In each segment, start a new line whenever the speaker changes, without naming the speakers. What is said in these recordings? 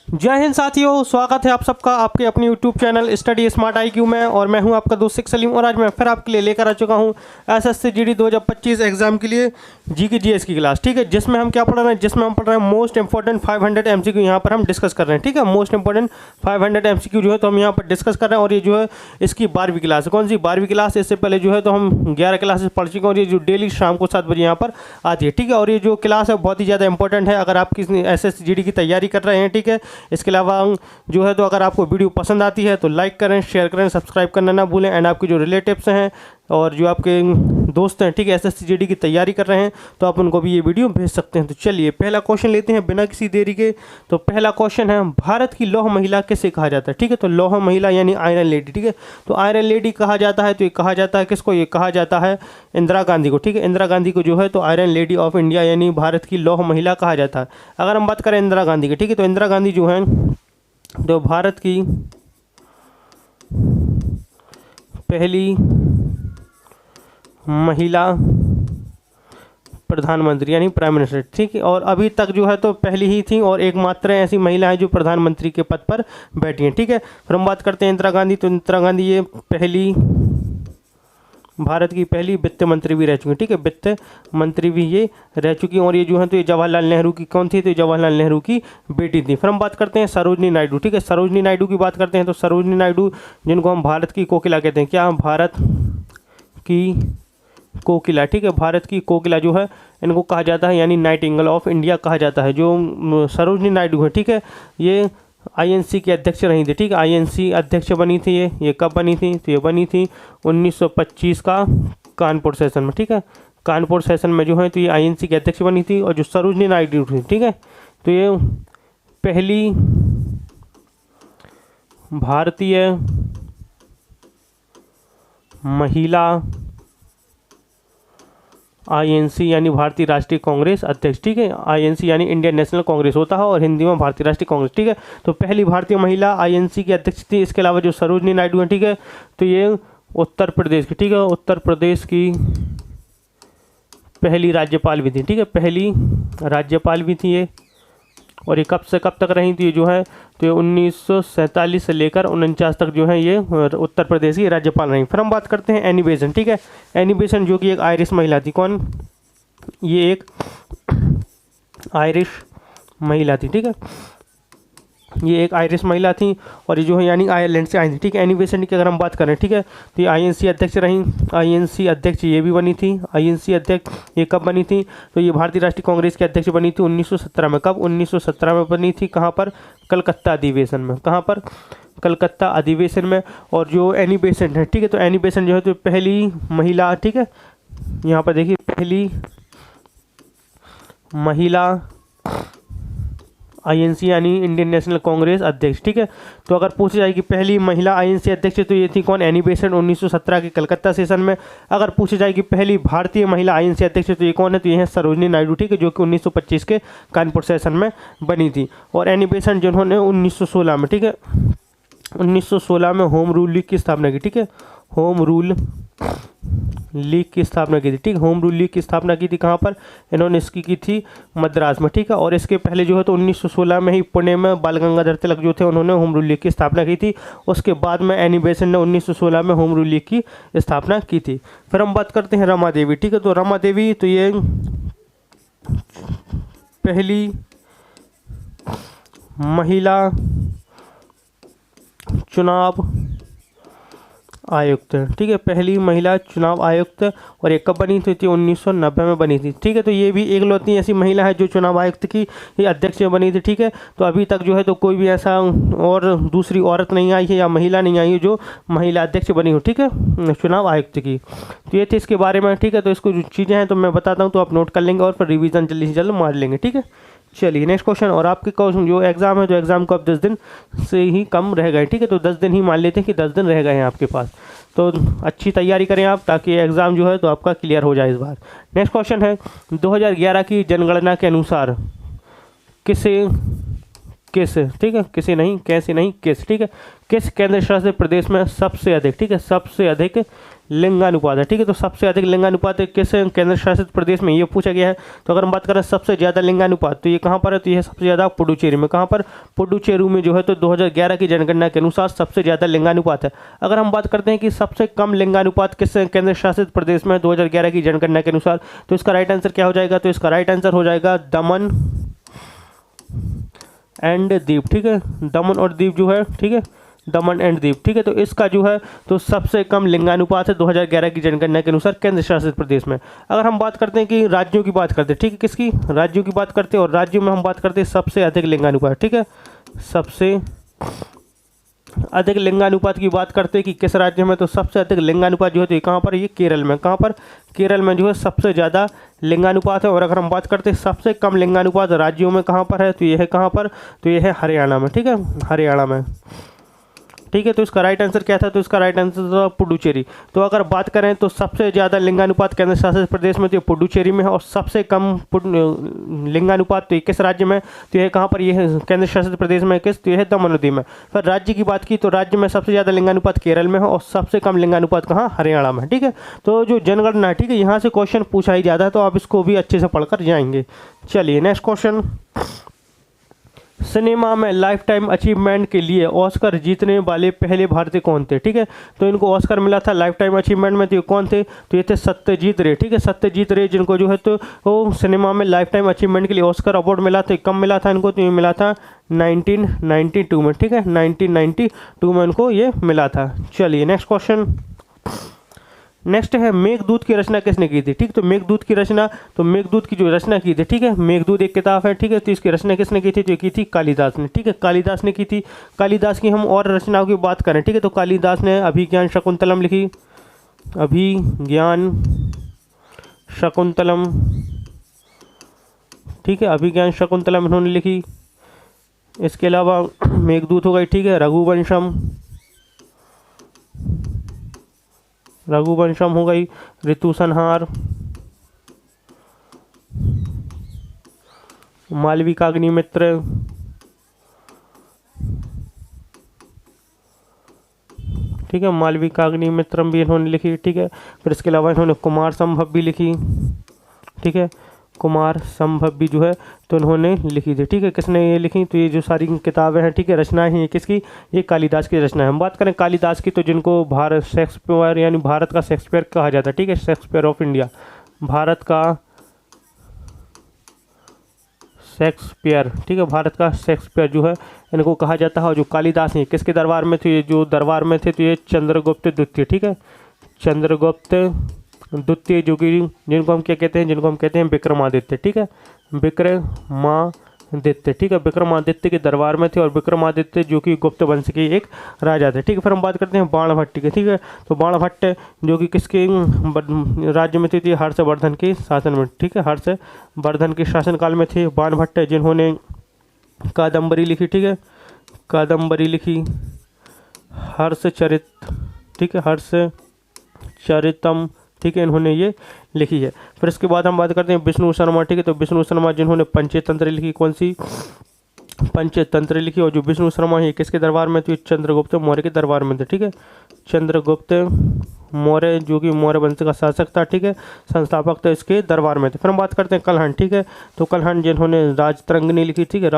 जय हिंद साथियों, स्वागत है आप सबका आपके अपने YouTube channel study smart IQ में। और मैं हूं आपका दोस्त शेख सलीम और आज मैं फिर आपके लिए लेकर आ चुका हूं SSC GD 2025 एग्जाम के लिए GK GS की क्लास। ठीक है, जिसमें हम क्या पढ़ रहे हैं, जिसमें हम पढ़ रहे हैं मोस्ट इंपॉर्टेंट 500 MCQ यहाँ पर हम डिस्कस कर रहे हैं। ठीक है, मोस्ट इंपॉर्टेंट 500 MCQ जो है तो हम यहाँ पर डिस्कस कर रहे हैं। और ये जो है इसकी 12वीं क्लास है। कौन सी 12वीं क्लास? इससे पहले जो है तो हम 11 क्लासेस पढ़ चुके हैं और ये जो डेली शाम को 7 बजे यहाँ पर आती है। ठीक है, और ये जो क्लास है बहुत ही ज़्यादा इंपॉर्टेंट है अगर आप किसी SSC GD की तैयारी कर रहे हैं। ठीक है, इसके अलावा जो है तो अगर आपको वीडियो पसंद आती है तो लाइक करें, शेयर करें, सब्सक्राइब करना ना भूलें। एंड आपके जो रिलेटिव्स हैं और जो आपके दोस्त हैं, ठीक है, SSC GD की तैयारी कर रहे हैं तो आप उनको भी ये वीडियो भेज सकते हैं। तो चलिए पहला क्वेश्चन लेते हैं बिना किसी देरी के। तो पहला क्वेश्चन है, भारत की लौह महिला किसे कहा जाता है? ठीक है, तो लौह महिला यानी आयरन लेडी। ठीक है, तो आयरन लेडी कहा जाता है, तो ये कहा जाता है किसको? ये कहा जाता है इंदिरा गांधी को। ठीक है, इंदिरा गांधी को जो है तो आयरन लेडी ऑफ इंडिया यानी भारत की लौह महिला कहा जाता है। अगर हम बात करें इंदिरा गांधी की, ठीक है, तो इंदिरा गांधी जो है तो भारत की पहली महिला प्रधानमंत्री यानी प्राइम मिनिस्टर। ठीक है, और अभी तक जो है तो पहली ही थी और एकमात्र ऐसी महिला है जो प्रधानमंत्री के पद पर बैठी हैं। ठीक है, फिर हम बात करते हैं इंदिरा गांधी। तो इंदिरा गांधी ये पहली भारत की पहली वित्त मंत्री भी रह चुकी। ठीक है, वित्त मंत्री भी ये रह चुकी और ये जो है तो ये जवाहरलाल नेहरू की कौन थी? तो ये जवाहरलाल नेहरू की बेटी थी। फिर हम बात करते हैं सरोजनी नायडू। ठीक है, सरोजनी नायडू की बात करते हैं तो सरोजनी नायडू जिनको हम भारत की कोकिला कहते हैं। क्या? भारत की कोकिला। ठीक है, भारत की कोकिला जो है इनको कहा जाता है यानी नाइटिंगेल ऑफ इंडिया कहा जाता है जो सरोजनी नायडू है। ठीक है, ये INC की अध्यक्ष रही थी। ठीक है, INC अध्यक्ष बनी थी ये कब बनी थी? तो ये बनी थी 1925 का कानपुर सेशन में। ठीक है, कानपुर सेशन में जो है तो ये INC की अध्यक्ष बनी थी। और जो सरोजनी नायडू थी, ठीक है, तो ये पहली भारतीय महिला INC यानी भारतीय राष्ट्रीय कांग्रेस अध्यक्ष। ठीक है, INC यानी इंडियन नेशनल कांग्रेस होता है और हिंदी में भारतीय राष्ट्रीय कांग्रेस। ठीक है, तो पहली भारतीय महिला INC की अध्यक्ष थी। इसके अलावा जो सरोजनी नायडू है, ठीक है, तो ये उत्तर प्रदेश की, ठीक है, उत्तर प्रदेश की पहली राज्यपाल भी थी। ठीक है, पहली राज्यपाल भी थी ये। और ये कब से कब तक रही थी? जो है तो ये 1947 से लेकर 49 तक जो है ये उत्तर प्रदेश की राज्यपाल रही। फिर हम बात करते हैं एनी बेसेंट। ठीक है, एनी बेसेंट जो कि एक आयरिश महिला थी। कौन? ये एक आयरिश महिला थी। ठीक है, ये एक आयरिश महिला थी और ये जो है यानी आयरलैंड से आई थी। ठीक है, एनी बेसेंट की अगर हम बात करें, ठीक है, तो ये INC अध्यक्ष रही। INC अध्यक्ष ये भी बनी थी। INC अध्यक्ष ये कब बनी थी? तो ये भारतीय राष्ट्रीय कांग्रेस की अध्यक्ष बनी थी 1917 में। कब? 1917 में बनी थी। कहाँ पर? कलकत्ता अधिवेशन में। कहाँ पर? कलकत्ता अधिवेशन में। और जो एनी बेसेंट है, ठीक है, तो एनी बेसेंट जो है तो पहली महिला, ठीक है, यहाँ पर देखिए पहली महिला INC यानी इंडियन नेशनल कांग्रेस अध्यक्ष। ठीक है, तो अगर पूछी जाए कि पहली महिला INC अध्यक्ष तो ये थी कौन? एनी बेसेंट 1917 के कलकत्ता सेशन में। अगर पूछी जाए कि पहली भारतीय महिला INC अध्यक्ष तो ये कौन है? तो ये है सरोजनी नायडू। ठीक है, जो कि 1925 के कानपुर सेशन में बनी थी। और एनी बेसेंट जिन्होंने 1916 में, ठीक है, 1916 में होम रूल लीग की स्थापना की। ठीक है, होम रूल लीग की स्थापना की थी। ठीक, होम रूल लीग की स्थापना की थी। कहाँ पर? इन्होंने इसकी की थी मद्रास में। ठीक है, और इसके पहले जो है तो 1916 में ही पुणे में बाल गंगाधर तिलक जो थे उन्होंने होम रूल लीग की स्थापना की थी। उसके बाद में एनी बेसेंट ने 1916 में होम रूल लीग की स्थापना की थी। फिर हम बात करते हैं रमा देवी। ठीक है, तो रमा देवी तो ये पहली महिला चुनाव आयुक्त। ठीक है, पहली महिला चुनाव आयुक्त। और ये कब बनी थी? 1990 में बनी थी। ठीक है, तो ये भी एकलौती ऐसी महिला है जो चुनाव आयुक्त की अध्यक्ष बनी थी। ठीक है, तो अभी तक जो है तो कोई भी ऐसा और दूसरी औरत नहीं आई है या महिला नहीं आई है जो महिला अध्यक्ष बनी हो। ठीक है, चुनाव आयुक्त की। तो ये थे इसके बारे में। ठीक है, तो इसको जो चीज़ें हैं तो मैं बताता हूँ तो आप नोट कर लेंगे और फिर रिविज़न जल्दी से जल्द मार लेंगे। ठीक है, चलिए नेक्स्ट क्वेश्चन। और आपके क्वेश्चन जो एग्जाम है तो एग्जाम को अब 10 दिन से ही कम रह गए। ठीक है, तो 10 दिन ही मान लेते हैं कि 10 दिन रह गए हैं आपके पास। तो अच्छी तैयारी करें आप ताकि एग्ज़ाम जो है तो आपका क्लियर हो जाए इस बार। नेक्स्ट क्वेश्चन है, 2011 की जनगणना के अनुसार किस, ठीक है, किसी नहीं, कैसे नहीं, किस, ठीक है, किस केंद्र शासित प्रदेश में सबसे अधिक, ठीक है, सबसे अधिक लिंगानुपात है, ठीक है। तो सबसे अधिक लिंगानुपात किस केंद्र शासित प्रदेश में, ये पूछा गया है। तो अगर हम बात करें सबसे ज़्यादा लिंगानुपात, तो ये कहाँ पर है, तो ये सबसे ज़्यादा पुडुचेरी में। कहाँ पर, पुडुचेरी में जो है तो 2011 की जनगणना के अनुसार सबसे ज़्यादा लिंगानुपात है। अगर हम बात करते हैं कि सबसे कम लिंगानुपात किस केंद्र शासित प्रदेश में 2011 की जनगणना के अनुसार, तो इसका राइट आंसर क्या हो जाएगा, तो इसका राइट आंसर हो जाएगा दमन एंड दीव, ठीक है, दमन और दीव जो है, ठीक है, दमन एंड दीव, ठीक है। तो इसका जो है तो सबसे कम लिंगानुपात है 2011 की जनगणना के अनुसार केंद्र शासित प्रदेश में। अगर हम बात करते हैं कि राज्यों की बात करते हैं, ठीक है, किसकी, राज्यों की बात करते हैं, और राज्यों में हम बात करते हैं सबसे अधिक लिंगानुपात, ठीक है, सबसे अधिक लिंगानुपात की बात करते हैं कि किस राज्य में, तो सबसे अधिक लिंगानुपात जो है तो ये कहाँ पर, ये केरल में। कहाँ पर, केरल में जो है सबसे ज़्यादा लिंगानुपात है। और अगर हम बात करते हैं सबसे कम लिंगानुपात राज्यों में कहाँ पर है, तो ये है कहाँ पर, तो ये है हरियाणा में, ठीक है, हरियाणा में, ठीक है। तो इसका राइट आंसर क्या था, तो इसका राइट आंसर था पुडुचेरी। तो अगर बात करें तो सबसे ज़्यादा लिंगानुपात केंद्र शासित प्रदेश में तो ये पुडुचेरी में है, और सबसे कम लिंगानुपात तो ये किस राज्य में, तो ये कहाँ पर, ये है केंद्र शासित प्रदेश में किस, तो ये है दमन और दीव में। फिर राज्य की बात की तो राज्य में सबसे ज़्यादा लिंगानुपात केरल में है, और सबसे कम लिंगानुपात कहाँ, हरियाणा में, ठीक है। तो जो जनगणना है, ठीक है, यहाँ से क्वेश्चन पूछा ही जाता है, तो आप इसको भी अच्छे से पढ़कर जाएंगे। चलिए नेक्स्ट क्वेश्चन, सिनेमा में लाइफ टाइम अचीवमेंट के लिए ऑस्कर जीतने वाले पहले भारतीय कौन थे, ठीक है। तो इनको ऑस्कर मिला था लाइफ टाइम अचीवमेंट में, तो ये कौन थे, तो ये थे सत्यजीत रे, ठीक है, सत्यजीत रे, जिनको जो है तो वो सिनेमा में लाइफ टाइम अचीवमेंट के लिए ऑस्कर अवार्ड मिला था। कब मिला था इनको, तो ये मिला था 1992 में, ठीक है, 1992 में इनको ये मिला था। चलिए नेक्स्ट क्वेश्चन, नेक्स्ट है मेघदूत की रचना किसने की थी, ठीक। तो मेघदूत की रचना, तो मेघदूत की जो रचना की थी, ठीक है, मेघदूत एक किताब है, ठीक है, तो इसकी रचना किसने की थी, तो की थी कालिदास ने, ठीक है, कालिदास ने की थी। कालिदास की हम और रचनाओं की बात करें, ठीक है, तो कालिदास ने अभिज्ञान शकुंतलम लिखी, अभिज्ञान शकुंतलम, ठीक है, अभिज्ञान शकुंतलम इन्होंने लिखी। इसके अलावा मेघदूत हो गई, ठीक है, रघुवंशम हो गई, ऋतु संहार, मालविकाग्निमित्र, ठीक है, मालविकाग्निमित्रम भी इन्होंने लिखी, ठीक है। फिर इसके अलावा इन्होंने कुमार संभव भी लिखी, ठीक है, कुमार संभव भी जो है तो इन्होंने लिखी थी, ठीक है। किसने ये लिखी, तो ये जो सारी किताबें हैं, ठीक है, रचनाएं हैं, ये किसकी, ये कालिदास की रचना है। हम बात करें कालिदास की, तो जिनको भारत शेक्सपियर यानी भारत का शेक्सपियर कहा जाता है, ठीक है, शेक्सपियर ऑफ इंडिया, भारत का शेक्सपियर, ठीक है, भारत का शेक्सपियर जो है इनको कहा जाता है। और जो कालिदास हैं किसके दरबार में थे, ये जो दरबार में थे तो ये चंद्रगुप्त द्वितीय, ठीक है, चंद्रगुप्त द्वितीय, जो कि जिनको हम क्या कहते हैं, जिनको हम कहते हैं विक्रमादित्य, ठीक है, विक्रमादित्य, ठीक है, विक्रमादित्य के दरबार में थे। और विक्रमादित्य जो कि गुप्त वंश के एक राजा थे, ठीक है। फिर हम बात करते हैं बाणभट्ट की, ठीक है, तो बाणभट्ट जो कि किसके राज्य में थे, तो हर्षवर्धन के शासन में, ठीक है, हर्षवर्धन के शासनकाल में थे बाणभट्ट, जिन्होंने कादम्बरी लिखी, ठीक है, कादम्बरी लिखी, हर्षचरित, ठीक है, हर्षचरितम, ठीक है, इन्होंने ये लिखी है। फिर इसके बाद हम बात करते हैं विष्णु शर्मा, ठीक है, तो विष्णु शर्मा जिन्होंने पंचतंत्र लिखी, कौन सी, पंचतंत्र लिखी। और जो विष्णु शर्मा है किसके दरबार में, तो चंद्रगुप्त मौर्य के दरबार में थे, ठीक है, चंद्रगुप्त मौर्य जो कि मौर्य वंश का शासक था, ठीक है, संस्थापक था, इसके दरबार में थे। फिर हम बात करते हैं कलहण, ठीक है, तो कलहण जिन्होंने राजतरंगिणी लिखी, ठीक है,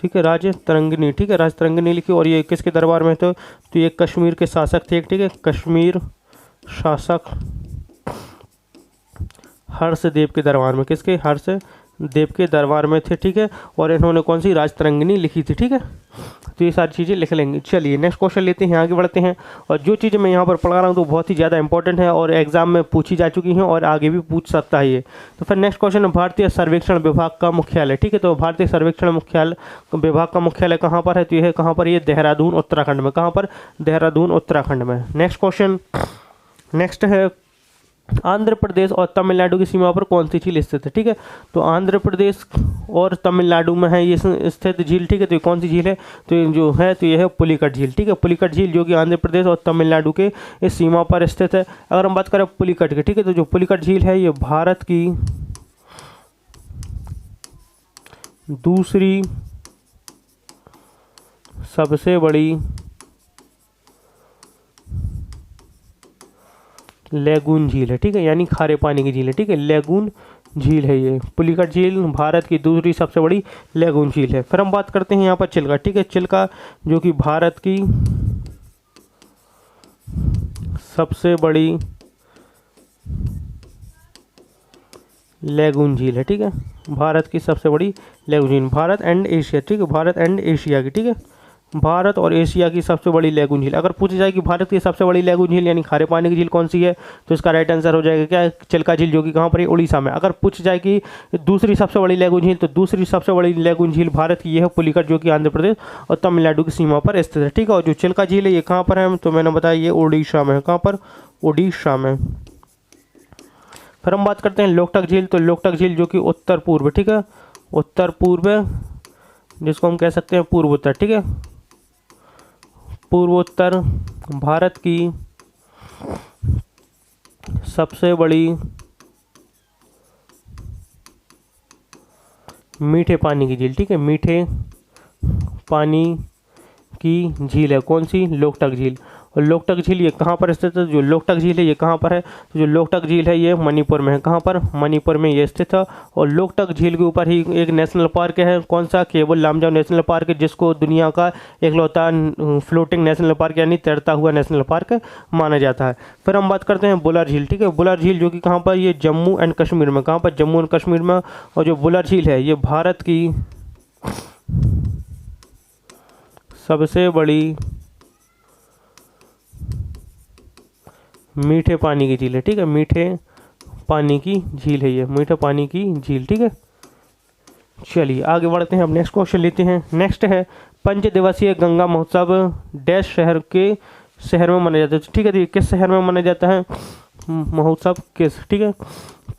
ठीक है, राजतरंगिणी, ठीक है, राजतरंगिणी लिखी। और ये किसके दरबार में थे, तो ये कश्मीर के शासक थे, ठीक है, कश्मीर शासक हर्षदेव के दरबार में, किसके, हर्षदेव के दरबार में थे, ठीक है। और इन्होंने कौन सी, राजतरंगिणी लिखी थी, ठीक है। तो ये सारी चीज़ें लिख लेंगे। चलिए नेक्स्ट क्वेश्चन लेते हैं, आगे बढ़ते हैं। और जो चीज़ें मैं यहाँ पर पढ़ा रहा हूँ तो बहुत ही ज़्यादा इंपॉर्टेंट है और एग्जाम में पूछी जा चुकी हैं और आगे भी पूछ सकता है ये। तो फिर नेक्स्ट क्वेश्चन है भारतीय सर्वेक्षण विभाग का मुख्यालय, ठीक है। तो भारतीय सर्वेक्षण विभाग का मुख्यालय कहाँ पर है, तो ये है कहाँ पर, ये देहरादून उत्तराखंड में। कहाँ पर, देहरादून उत्तराखंड में। नेक्स्ट क्वेश्चन, नेक्स्ट है आंध्र प्रदेश और तमिलनाडु की सीमा पर कौन सी झील स्थित है, ठीक है। तो आंध्र प्रदेश और तमिलनाडु में है ये स्थित झील, ठीक है। तो ये कौन सी झील है, तो ये जो है तो ये है पुलिकट झील, ठीक है। पुलिकट झील जो कि आंध्र प्रदेश और तमिलनाडु के इस सीमा पर स्थित है। अगर हम बात करें पुलिकट की, ठीक है, तो जो पुलिकट झील है ये भारत की दूसरी सबसे बड़ी लैगून झील है, ठीक है, यानी खारे पानी की झील है, ठीक है, लैगून झील है ये। पुलिकट झील भारत की दूसरी सबसे बड़ी लैगून झील है। फिर हम बात करते हैं यहाँ पर चिल्का, ठीक है, चिल्का जो कि भारत की सबसे बड़ी लैगून झील है, ठीक है, भारत की सबसे बड़ी लैगून झील, भारत एंड एशिया, ठीक है, भारत एंड एशिया की, ठीक है, भारत और एशिया की सबसे बड़ी लैगून झील। अगर पूछी जाए कि भारत की सबसे बड़ी लैगून झील यानी खारे पानी की झील कौन सी है, तो इसका राइट आंसर हो जाएगा क्या, चिल्का झील, जो कि कहाँ पर है, उड़ीसा में। अगर पूछ जाए कि दूसरी सबसे बड़ी लैगून झील, तो दूसरी सबसे बड़ी लैगून झील भारत की ये है पुलिकट, जो कि आंध्र प्रदेश और तमिलनाडु की सीमा पर स्थित है, ठीक है। और जो चिल्का झील है ये कहाँ पर है, तो मैंने बताया ये उड़ीसा में है। कहाँ पर, उड़ीसा में। फिर हम बात करते हैं लोकटक झील, तो लोकटक झील जो कि उत्तर पूर्व, ठीक है, उत्तर पूर्व, जिसको हम कह सकते हैं पूर्वोत्तर, ठीक है, पूर्वोत्तर भारत की सबसे बड़ी मीठे पानी की झील, ठीक है, मीठे पानी की झील है कौन सी, लोकटक झील। और लोकटक झील ये कहाँ पर स्थित है, जो लोकटक झील है ये कहाँ पर है, तो जो लोकटक झील है ये मणिपुर में है। कहाँ पर, मणिपुर में ये स्थित है। और लोकटक झील के ऊपर ही एक नेशनल पार्क है, कौन सा, केवल लामजाओ नेशनल पार्क है, जिसको दुनिया का एकलौता फ्लोटिंग नेशनल पार्क यानी तैरता हुआ नेशनल पार्क माना जाता है। फिर हम बात करते हैं बुलर झील, ठीक है, बुलर झील जो कि कहाँ पर, ये जम्मू एंड कश्मीर में। कहाँ पर, जम्मू एंड कश्मीर में। और जो बुलर झील है ये भारत की सबसे बड़ी मीठे पानी की झील है, ठीक है, मीठे पानी की झील है ये, मीठे पानी की झील, ठीक है। चलिए आगे बढ़ते हैं, अब नेक्स्ट क्वेश्चन लेते हैं। नेक्स्ट है पंच दिवसीय गंगा महोत्सव डैश शहर में मनाया जाता है, ठीक है, तो किस शहर में मनाया जाता है महोत्सव, किस, ठीक है,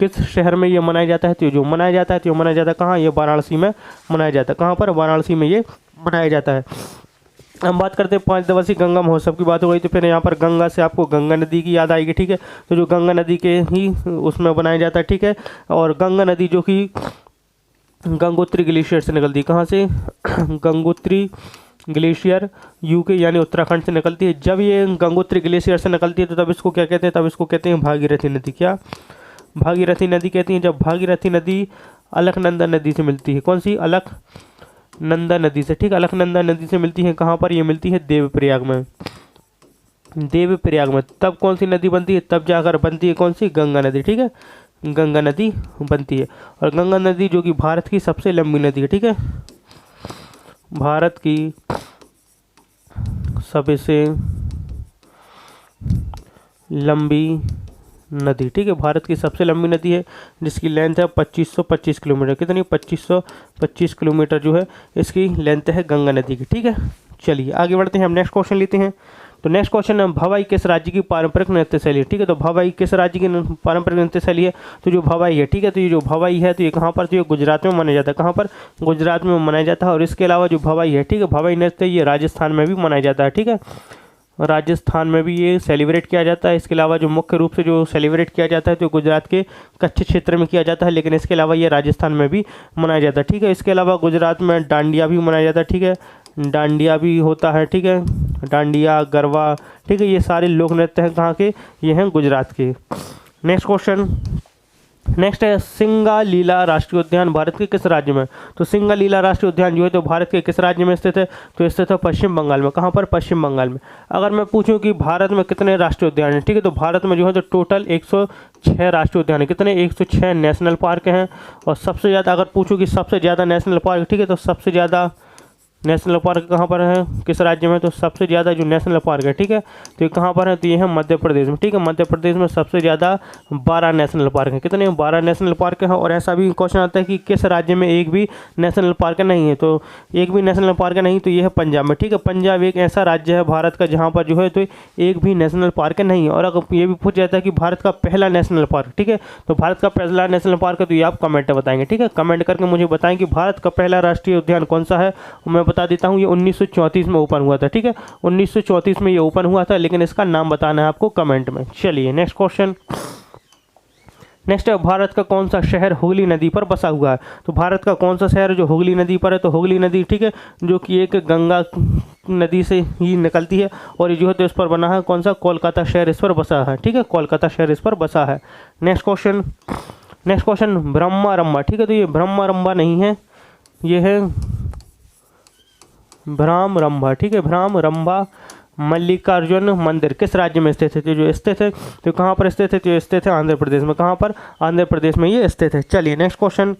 किस शहर में ये मनाया जाता है, तो जो मनाया जाता है, तो मनाया जाता है कहाँ, ये वाराणसी में मनाया जाता है। कहाँ पर, वाराणसी में ये मनाया जाता है। हम बात करते हैं 5 दिवसीय गंगा महोत्सव की बात हो गई, तो फिर यहाँ पर गंगा से आपको गंगा नदी की याद आएगी, ठीक है, तो जो गंगा नदी के ही उसमें बनाया जाता है, ठीक है। और गंगा नदी जो कि गंगोत्री ग्लेशियर से निकलती है, कहाँ से, गंगोत्री ग्लेशियर यूके यानी उत्तराखंड से निकलती है। जब ये गंगोत्री ग्लेशियर से निकलती है तो तब इसको क्या कहते हैं, तब इसको कहते हैं भागीरथी नदी। क्या, भागीरथी नदी कहती हैं। जब भागीरथी नदी अलकनंदा नदी से मिलती है, कौन सी, अलकनंदा नदी से, ठीक है, अलकनंदा नदी से मिलती है। कहाँ पर ये मिलती है, देवप्रयाग में, देवप्रयाग में। तब कौन सी नदी बनती है, तब जाकर बनती है कौन सी, गंगा नदी, ठीक है, गंगा नदी बनती है। और गंगा नदी जो कि भारत की सबसे लंबी नदी है, ठीक है, भारत की सबसे लंबी नदी, ठीक है, भारत की सबसे लंबी नदी है, जिसकी लेंथ है 2525 किलोमीटर। कितनी, 2525 किलोमीटर जो है इसकी लेंथ है गंगा नदी की, ठीक है। चलिए आगे बढ़ते हैं, हम नेक्स्ट क्वेश्चन लेते हैं। तो नेक्स्ट क्वेश्चन है भवाई किस राज्य की पारंपरिक नृत्य शैली है, ठीक है, तो भवाई किस राज्य की पारंपरिक नृत्य शैली है, तो जो भवाई है, ठीक है, तो ये जो भवाई है तो ये कहाँ पर, तो ये गुजरात में मनाया जाता है। कहाँ पर, गुजरात में मनाया जाता है। और इसके अलावा जो भवाई है, ठीक है, भवाई नृत्य ये राजस्थान में भी मनाया जाता है, ठीक है, राजस्थान में भी ये सेलिब्रेट किया जाता है। इसके अलावा जो मुख्य रूप से जो सेलिब्रेट किया जाता है तो गुजरात के कच्छ क्षेत्र में किया जाता है, लेकिन इसके अलावा ये राजस्थान में भी मनाया जाता है, ठीक है। इसके अलावा गुजरात में डांडिया भी मनाया जाता है, ठीक है, डांडिया भी होता है, ठीक है, डांडिया, गरबा, ठीक है, ये सारे लोक नृत्य हैं कहाँ के, ये हैं गुजरात के। नेक्स्ट क्वेश्चन, नेक्स्ट है सिंगालीला राष्ट्रीय उद्यान भारत के किस राज्य में, तो सिंगालीला राष्ट्रीय उद्यान जो है तो भारत के किस राज्य में स्थित है, तो स्थित है पश्चिम बंगाल में। कहाँ पर, पश्चिम बंगाल में। अगर मैं पूछूं कि भारत में कितने राष्ट्रीय उद्यान हैं, ठीक है, तो भारत में जो है तो टोटल 106 राष्ट्रीय उद्यान है। कितने, 106 नेशनल पार्क हैं। और सबसे ज़्यादा अगर पूछूं कि सबसे ज़्यादा नेशनल पार्क, ठीक है, तो सबसे ज़्यादा नेशनल पार्क कहाँ पर है, किस राज्य में, तो सबसे ज़्यादा जो नेशनल पार्क है, ठीक है, तो ये कहाँ पर है, तो ये है मध्य प्रदेश में, ठीक है, मध्य प्रदेश में सबसे ज़्यादा 12 नेशनल पार्क हैं। कितने, 12 नेशनल पार्क हैं। और ऐसा भी क्वेश्चन आता है कि किस राज्य में एक भी नेशनल पार्क नहीं है, तो एक भी नेशनल पार्क नहीं, तो ये है पंजाब में, ठीक है, पंजाब एक ऐसा राज्य है भारत का जहाँ पर जो है तो एक भी नेशनल पार्क नहीं है। और अगर ये भी पूछ जाता है कि भारत का पहला नेशनल पार्क, ठीक है, तो भारत का पहला नेशनल पार्क है, तो ये आप कमेंट में बताएंगे, ठीक है, कमेंट करके मुझे बताएं कि भारत का पहला राष्ट्रीय उद्यान कौन सा है। मैं बता देता हूँ, ये 1934 में ओपन हुआ था, ठीक है, 1934 में ये ओपन हुआ था, लेकिन इसका नाम बताना है आपको कमेंट में। चलिए नेक्स्ट क्वेश्चन, नेक्स्ट है भारत का कौन सा शहर हुगली नदी पर बसा हुआ है। तो भारत का कौन सा शहर जो हुगली नदी पर है, तो हुगली नदी, ठीक है, जो कि एक गंगा नदी से ही निकलती है और ये जो है तो इस पर बना है कौन सा, कोलकाता शहर इस पर बसा है, ठीक है, कोलकाता शहर इस पर बसा है। नेक्स्ट क्वेश्चन ब्रह्मारंभा, ठीक है, तो ये ब्रह्मारंभा नहीं है, ये है भ्रामरंभा, ठीक है, भ्रामरंभा मल्लिकार्जुन मंदिर किस राज्य में स्थित है, तो जो स्थित है तो कहाँ पर स्थित है, तो स्थित है आंध्र प्रदेश में। कहाँ पर, आंध्र प्रदेश में ये स्थित है। चलिए नेक्स्ट क्वेश्चन,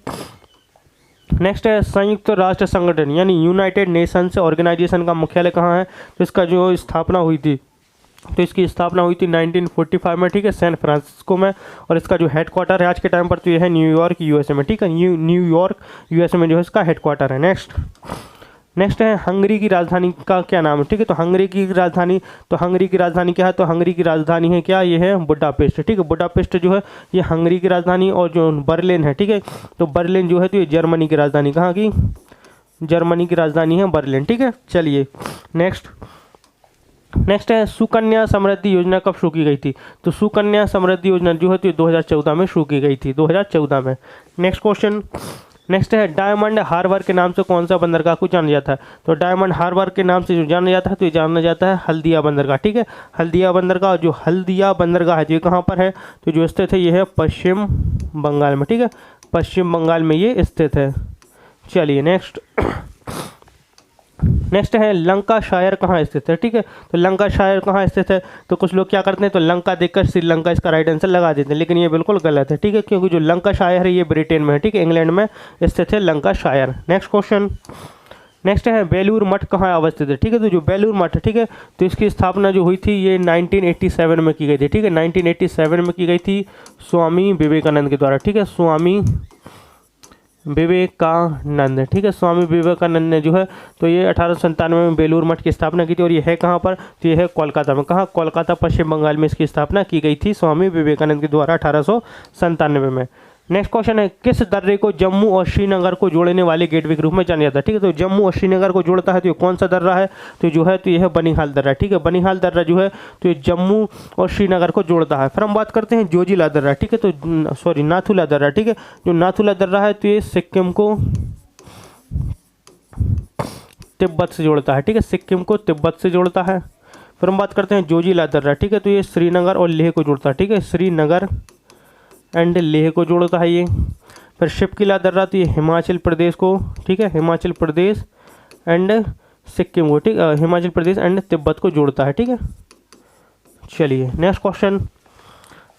नेक्स्ट है संयुक्त राष्ट्र संगठन यानी यूनाइटेड नेशंस ऑर्गेनाइजेशन का मुख्यालय कहाँ है, तो इसका जो स्थापना हुई थी, तो इसकी स्थापना हुई थी 1945 में, ठीक है, सैन फ्रांसिस्को में, और इसका जो हेडक्वार्टर है आज के टाइम पर तो ये है न्यूयॉर्क यूएसए में, ठीक है, न्यूयॉर्क यूएसए में जो है इसका हेडक्वार्टर है। नेक्स्ट है हंगरी की राजधानी का क्या नाम है, ठीक है, तो हंगरी की राजधानी क्या है, तो हंगरी की राजधानी है क्या, ये है बुडापेस्ट, ठीक है, बुडापेस्ट जो है ये हंगरी की राजधानी, और जो बर्लिन है, ठीक है, तो बर्लिन जो है तो ये जर्मनी की राजधानी, कहाँ की, जर्मनी की राजधानी है बर्लिन, ठीक है। चलिए नेक्स्ट है सुकन्या समृद्धि योजना कब शुरू की गई थी, तो सुकन्या समृद्धि योजना जो है तो 2014 में शुरू की गई थी, 2014 में। नेक्स्ट है डायमंड हार्बर के नाम से कौन सा बंदरगाह को जाना जाता है, तो डायमंड हार्बर के नाम से जो जाना जाता है तो ये जाना जाता है हल्दिया बंदरगाह, ठीक है, हल्दिया बंदरगाह। जो हल्दिया बंदरगाह है ये कहाँ पर है, तो जो स्थित है ये है पश्चिम बंगाल में, ठीक है, पश्चिम बंगाल में ये स्थित है। चलिए नेक्स्ट है लंकाशायर कहाँ स्थित है, ठीक है, तो लंकाशायर कहाँ स्थित है, तो कुछ लोग क्या करते हैं तो लंका देखकर श्रीलंका इसका राइट आंसर लगा देते हैं, लेकिन ये बिल्कुल गलत है, ठीक है, क्योंकि जो लंकाशायर है ये ब्रिटेन में है, ठीक है, इंग्लैंड में स्थित है लंकाशायर। नेक्स्ट है बेलूर मठ कहाँ अवस्थित है, ठीक है, तो जो बेलूर मठ है, ठीक है, तो इसकी स्थापना जो हुई थी ये 1987 में की गई थी, ठीक है, 1987 में की गई थी स्वामी विवेकानंद के द्वारा, ठीक है, स्वामी विवेकानंद, ठीक है, स्वामी विवेकानंद ने जो है तो ये 1897 में बेलूर मठ की स्थापना की थी, और ये है कहाँ पर, तो ये है कोलकाता में। कहाँ, कोलकाता पश्चिम बंगाल में इसकी स्थापना की गई थी स्वामी विवेकानंद के द्वारा 1897 में। नेक्स्ट क्वेश्चन है किस दर्रे को जम्मू और श्रीनगर को जोड़ने वाले गेटवे के रूप में जाना जाता है, ठीक है, तो जम्मू और श्रीनगर को जोड़ता है तो ये कौन सा दर्रा है, तो जो है तो ये है बनिहाल दर्रा, ठीक है, बनिहाल दर्रा जो है तो ये जम्मू और श्रीनगर को जोड़ता है। फिर हम बात करते हैं जोजिला दर्रा, ठीक है, तो सॉरी नाथुला दर्रा, ठीक है, जो नाथुला दर्रा है तो ये सिक्किम को तिब्बत से जोड़ता है, ठीक है, सिक्किम को तिब्बत से जोड़ता है। फिर हम बात करते हैं जोजिला दर्रा, ठीक है, तो ये श्रीनगर और लेह को जोड़ता है, ठीक है, श्रीनगर एंड लेह को जोड़ता है ये। फिर शिपकिला दर्रा तो ये हिमाचल प्रदेश को, ठीक है, हिमाचल प्रदेश एंड सिक्किम को, ठीक है, हिमाचल प्रदेश एंड तिब्बत को जोड़ता है, ठीक है। चलिए नेक्स्ट क्वेश्चन,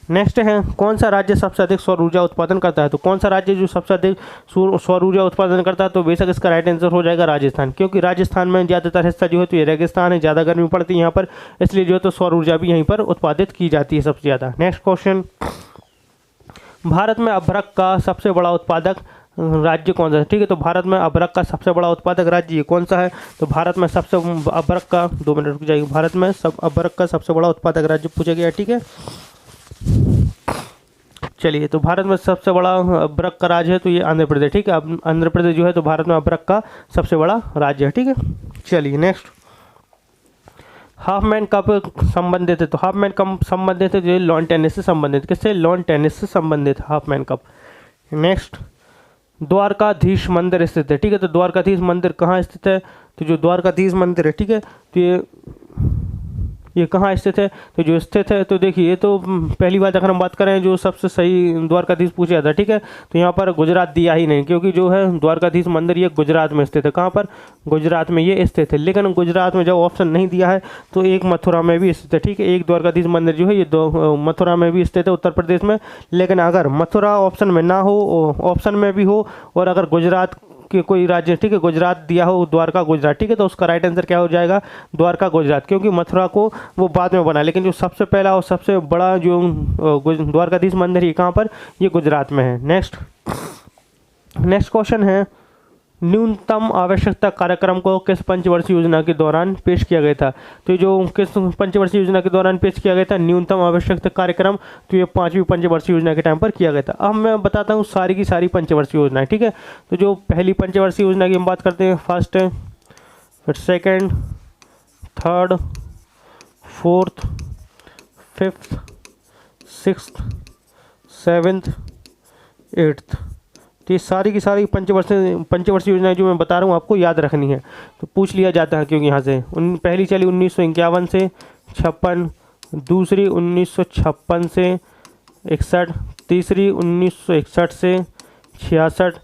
नेक्स्ट है कौन सा राज्य सबसे अधिक सौर ऊर्जा उत्पादन करता है, तो कौन सा राज्य जो सबसे अधिक सौर ऊर्जा उत्पादन करता है, तो बेशक इसका राइट आंसर हो जाएगा राजस्थान, क्योंकि राजस्थान में ज़्यादातर हिस्सा जो है तो ये रेगिस्तान है, ज़्यादा गर्मी पड़ती है यहाँ पर, इसलिए जो है तो सौर ऊर्जा भी यहीं पर उत्पादित की जाती है सबसे ज़्यादा। नेक्स्ट क्वेश्चन, भारत में अभ्रक का सबसे बड़ा उत्पादक राज्य कौन सा है, ठीक है, तो भारत में अभ्रक का सबसे बड़ा उत्पादक राज्य ये कौन सा है, तो भारत में सबसे अभ्रक का 2 मिनट रुक जाएगी, भारत में अभ्रक का सबसे बड़ा उत्पादक राज्य पूछा गया, ठीक है। चलिए तो भारत में सबसे बड़ा अभ्रक का राज्य है तो ये आंध्र प्रदेश, ठीक है, अब आंध्र प्रदेश जो है तो भारत में अभ्रक का सबसे बड़ा राज्य है, ठीक है। चलिए नेक्स्ट, हाफमैन कप संबंधित है, तो हाफमैन कप संबंधित है जो लॉन टेनिस से संबंधित, किससे, लॉन टेनिस से संबंधित हाफमैन कप। नेक्स्ट, द्वारकाधीश मंदिर स्थित है, ठीक है, तो द्वारकाधीश मंदिर कहाँ स्थित है, तो जो द्वारकाधीश मंदिर है, ठीक है, तो ये कहाँ स्थित है, तो जो स्थित है तो देखिए ये तो पहली बात अगर हम बात करें जो सबसे सही द्वारकाधीश पूछा जाता है, ठीक है, तो यहाँ पर गुजरात दिया ही नहीं, क्योंकि जो है द्वारकाधीश मंदिर ये गुजरात में स्थित है, कहाँ पर, गुजरात में ये स्थित है, लेकिन गुजरात में जब ऑप्शन नहीं दिया है तो एक मथुरा में भी स्थित है, ठीक है, एक द्वारकाधीश मंदिर जो है ये मथुरा में भी स्थित है उत्तर प्रदेश में, लेकिन अगर मथुरा ऑप्शन में ना हो, ऑप्शन में भी हो, और अगर गुजरात कि कोई राज्य, ठीक है, गुजरात दिया हो, द्वारका गुजरात, ठीक है, तो उसका राइट आंसर क्या हो जाएगा, द्वारका गुजरात, क्योंकि मथुरा को वो बाद में बना, लेकिन जो सबसे पहला और सबसे बड़ा जो द्वारकाधीश मंदिर है कहाँ पर, ये गुजरात में है। नेक्स्ट क्वेश्चन है न्यूनतम आवश्यकता कार्यक्रम को किस पंचवर्षीय योजना के दौरान पेश किया गया था, तो जो किस पंचवर्षीय योजना के दौरान पेश किया गया था न्यूनतम आवश्यकता कार्यक्रम, तो ये 5वीं पंचवर्षीय योजना के टाइम पर किया गया था। अब मैं बताता हूँ सारी की सारी पंचवर्षीय योजनाएं, ठीक है, तो जो पहली पंचवर्षीय योजना की हम बात करते हैं, फर्स्ट, फिर second, third, fourth, fifth, sixth, 7th 8th। तो ये सारी की सारी पंचवर्षीय योजनाएं जो मैं बता रहा हूँ आपको याद रखनी है। तो पूछ लिया जाता है क्योंकि यहाँ से पहली चली 1951 से 56, दूसरी 1956 से 61, तीसरी 1961 से 66,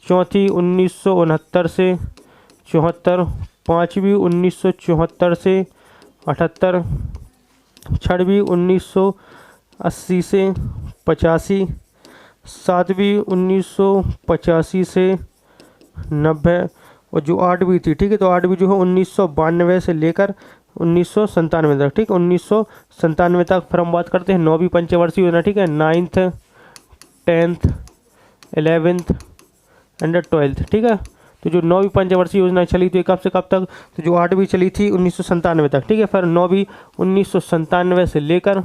चौथी 1969 से 74, पाँचवीं 1974 से 78, छठवीं 1980 से 85, सातवीं 1985 से 90, और जो आठवीं थी, ठीक है, तो आठवीं जो है 1992 से लेकर 1997 तक, ठीक है, 1997 तक। फिर हम बात करते हैं नौवीं पंचवर्षीय योजना, ठीक है, 9th 10th 11th and 12th, ठीक है। तो जो नौवीं पंचवर्षीय योजना चली थी कब से कब तक, तो जो आठवीं चली थी 1997 तक, ठीक है। फिर नौवीं 1997 से लेकर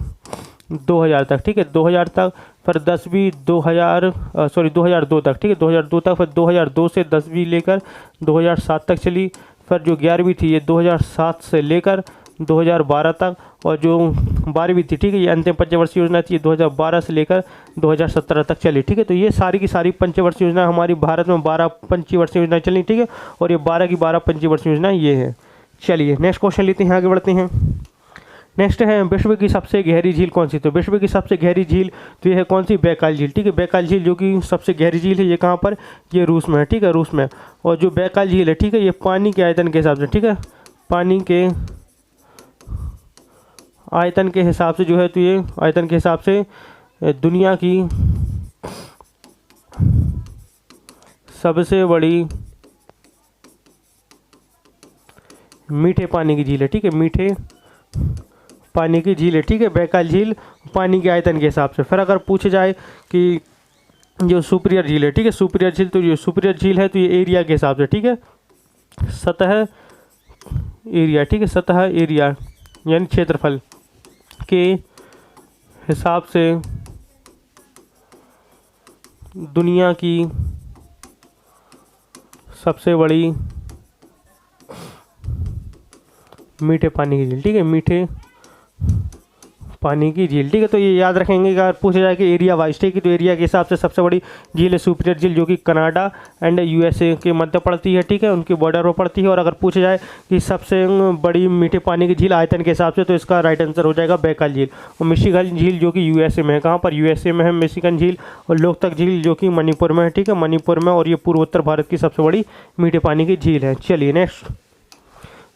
2000 तक, ठीक है, 2000 तक। फिर 10वीं 2002 तक, ठीक है, 2002 तक। फिर 2002 से 10वीं लेकर 2007 तक चली। फिर जो 11वीं थी ये 2007 से लेकर 2012 तक, और जो 12वीं थी, ठीक है, ये अंतिम पंचवर्षीय योजना थी, 2012 से लेकर 2017 तक चली, ठीक है। तो ये सारी की सारी पंचवर्षीय योजना हमारी भारत में 12 पंचवर्षीय योजना चली, ठीक है, और ये 12 की 12 पंचवर्षीय योजना ये है। चलिए नेक्स्ट क्वेश्चन लेते हैं, आगे बढ़ते हैं। नेक्स्ट है विश्व की सबसे गहरी झील कौन सी। तो विश्व की सबसे गहरी झील तो ये है कौन सी, बैकाल झील, ठीक है। बैकाल झील जो कि सबसे गहरी झील है ये कहाँ पर, ये रूस में है, ठीक है, रूस में। और जो बैकाल झील है, ठीक है, ये पानी के आयतन के हिसाब से, ठीक है, पानी के आयतन के हिसाब से जो है, तो ये आयतन के हिसाब से दुनिया की सबसे बड़ी मीठे पानी की झील है, ठीक है, मीठे पानी की झील है, ठीक है, बैकाल झील पानी के आयतन के हिसाब से। फिर अगर पूछे जाए कि जो सुपीरियर झील है, ठीक है, सुपीरियर झील, तो जो सुपीरियर झील है तो ये एरिया के हिसाब से, ठीक है, सतह एरिया, ठीक है, सतह एरिया यानी क्षेत्रफल के हिसाब से दुनिया की सबसे बड़ी मीठे पानी की झील, ठीक है, मीठे पानी की झील, ठीक है। तो ये याद रखेंगे कि अगर पूछा जाए कि एरिया वाइज, ठीक है, तो एरिया के हिसाब से सबसे बड़ी झील है सुपीरियर झील, जो कि कनाडा एंड यूएसए के मध्य पड़ती है, ठीक है, उनके बॉर्डर पर पड़ती है। और अगर पूछा जाए कि सबसे बड़ी मीठे पानी की झील आयतन के हिसाब से, तो इसका राइट आंसर हो जाएगा बैकाल झील। और मिशिगन झील जो कि यूएसए में है, कहाँ पर, यूएसए में है मिशिगन झील। और लोकतक झील जो कि मणिपुर में है, ठीक है, मणिपुर में, और ये पूर्वोत्तर भारत की सबसे बड़ी मीठे पानी की झील है। चलिए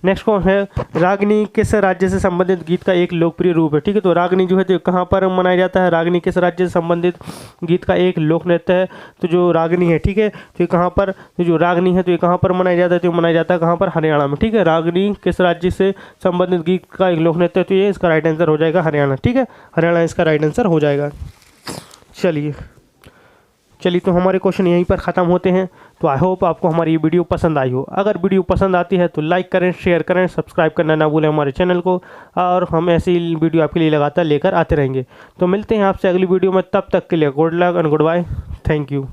नेक्स्ट कौन है, रागनी किस राज्य से संबंधित गीत का एक लोकप्रिय रूप है, ठीक है। तो रागनी जो है तो कहाँ पर मनाया जाता है, रागनी किस राज्य से संबंधित गीत का एक लोक नृत्य है। तो जो रागनी है, ठीक है, तो ये कहाँ पर, तो जो रागनी है तो ये कहाँ पर मनाया जाता है, तो मनाया जाता है कहाँ पर, हरियाणा में, ठीक है। रागनी किस राज्य से संबंधित गीत का एक लोक नृत्य है, तो ये इसका राइट आंसर हो जाएगा हरियाणा, ठीक है, हरियाणा इसका राइट आंसर हो जाएगा। चलिए तो हमारे क्वेश्चन यहीं पर ख़त्म होते हैं। तो आई होप आपको हमारी ये वीडियो पसंद आई हो। अगर वीडियो पसंद आती है तो लाइक करें, शेयर करें, सब्सक्राइब करना ना भूलें हमारे चैनल को, और हम ऐसी वीडियो आपके लिए लगातार लेकर आते रहेंगे। तो मिलते हैं आपसे अगली वीडियो में, तब तक के लिए good luck and goodbye, thank you.